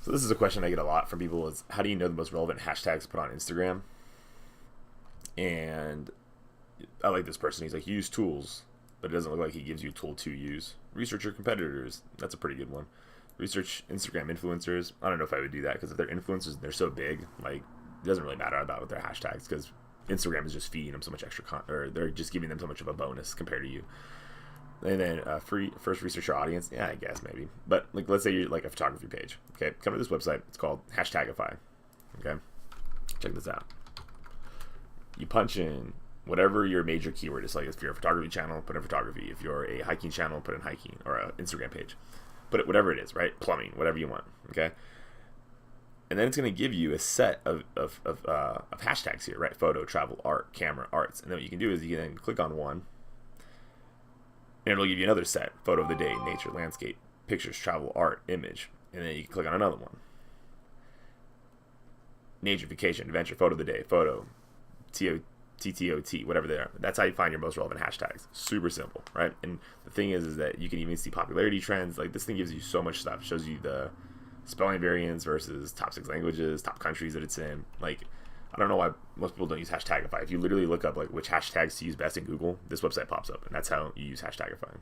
So this is a question I get a lot from people: is how do you know the most relevant hashtags to put on Instagram? And I like this person. He's like, use tools, but it doesn't look like he gives you a tool to use. Research your competitors. That's a pretty good one. Research Instagram influencers. I don't know if I would do that because if they're influencers, they're so big. Like, it doesn't really matter about their hashtags because Instagram is just feeding them so much extra or they're just giving them so much of a bonus compared to you. And then first research your audience. Yeah, I guess maybe. But like, let's say you're like a photography page. Okay, come to this website. It's called hashtagify. Okay, check this out. You punch in whatever your major keyword is. Like if you're a photography channel, put in photography. If you're a hiking channel, put in hiking, or an Instagram page. Put it whatever it is, right? Plumbing, whatever you want. Okay. And then it's going to give you a set of hashtags here, right? Photo, travel, art, camera, arts. And then what you can do is you can then click on one, and it'll give you another set: photo of the day, nature, landscape, pictures, travel, art, image. And then you can click on another one: nature, vacation, adventure, photo of the day, photo, TTOT, whatever they are. That's how you find your most relevant hashtags. Super simple, right? And the thing is that you can even see popularity trends. Like, this thing gives you so much stuff. It shows you the spelling variants versus top 6 languages, top countries that it's in. Like, I don't know why most people don't use Hashtagify. If you literally look up like which hashtags to use best in Google, this website pops up, and that's how you use Hashtagify.